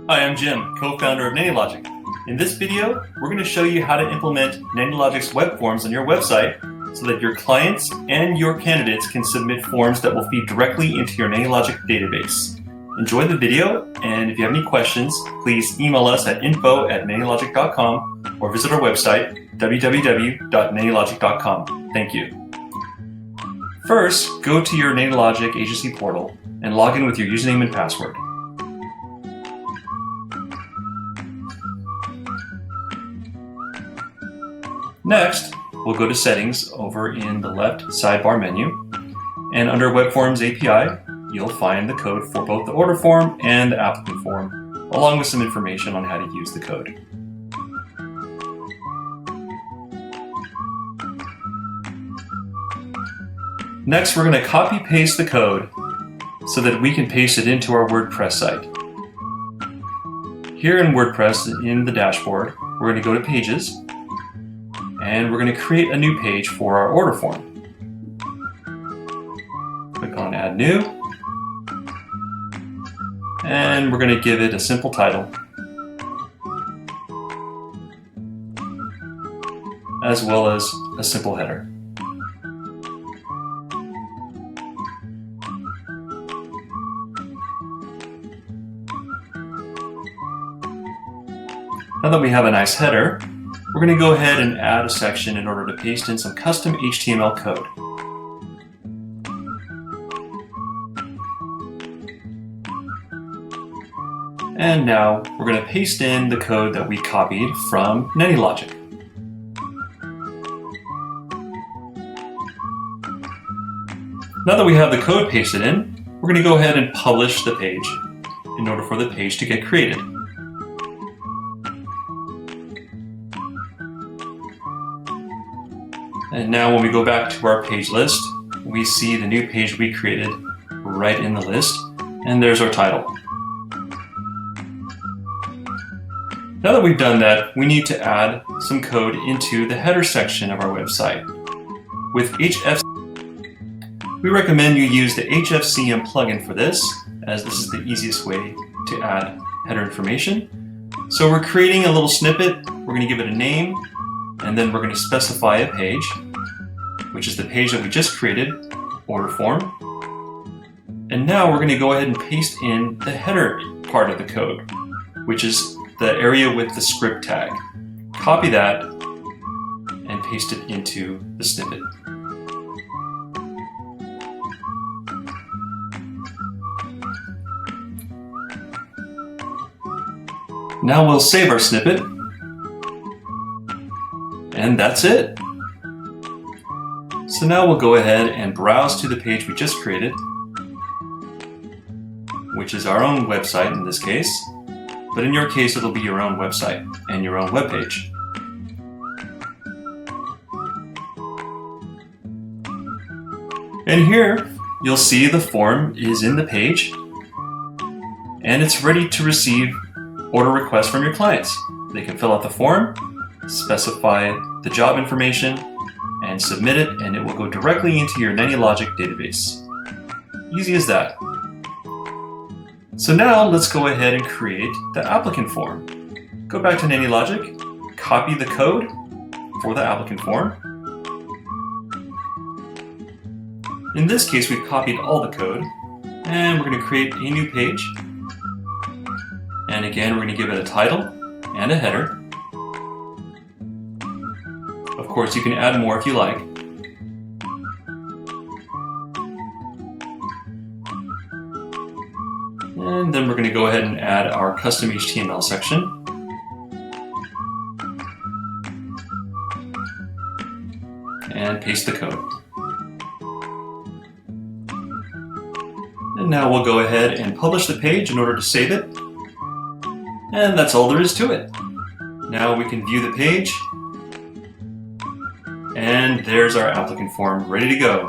Hi, I'm Jim, co-founder of NannyLogic. In this video, we're going to show you how to implement NannyLogic's web forms on your website so that your clients and your candidates can submit forms that will feed directly into your NannyLogic database. Enjoy the video, and if you have any questions, please email us at info@nannylogic.com or visit our website, www.nannylogic.com. Thank you. First, go to your NannyLogic agency portal and log in with your username and password. Next, we'll go to Settings over in the left sidebar menu, and under Web Forms API, you'll find the code for both the order form and the applicant form, along with some information on how to use the code. Next, we're going to copy-paste the code so that we can paste it into our WordPress site. Here in WordPress, in the dashboard, we're going to go to Pages, and we're going to create a new page for our order form. Click on Add New, and we're going to give it a simple title, as well as a simple header. Now that we have a nice header, we're going to go ahead and add a section in order to paste in some custom HTML code. And now we're going to paste in the code that we copied from NannyLogic. Now that we have the code pasted in, we're going to go ahead and publish the page in order for the page to get created. And now when we go back to our page list, we see the new page we created right in the list, and there's our title. Now that we've done that, we need to add some code into the header section of our website. With HFCM, we recommend you use the HFCM plugin for this, as this is the easiest way to add header information. So we're creating a little snippet, we're going to give it a name, and then we're going to specify a page, which is the page that we just created, order form. And now we're going to go ahead and paste in the header part of the code, which is the area with the script tag. Copy that and paste it into the snippet. Now we'll save our snippet. And that's it. So now we'll go ahead and browse to the page we just created, which is our own website in this case, but in your case it'll be your own website and your own web page. And here you'll see the form is in the page and it's ready to receive order requests from your clients. They can fill out the form, specify the job information, and submit it, and it will go directly into your NannyLogic database. Easy as that. So now let's go ahead and create the applicant form. Go back to NannyLogic, copy the code for the applicant form. In this case, we've copied all the code, and we're going to create a new page. And again, we're going to give it a title and a header. Of course, you can add more if you like. And then we're going to go ahead and add our custom HTML section. And paste the code. And now we'll go ahead and publish the page in order to save it. And that's all there is to it. Now we can view the page. And there's our applicant form ready to go,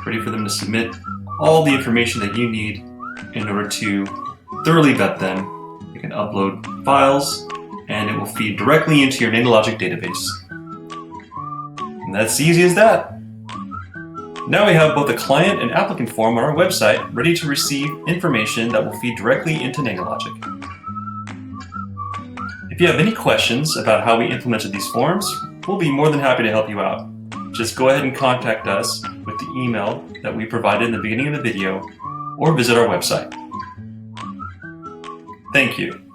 ready for them to submit all the information that you need in order to thoroughly vet them. You can upload files and it will feed directly into your NannyLogic database. And that's easy as that. Now we have both a client and applicant form on our website ready to receive information that will feed directly into NannyLogic. If you have any questions about how we implemented these forms, we'll be more than happy to help you out. Just go ahead and contact us with the email that we provided in the beginning of the video, or visit our website. Thank you.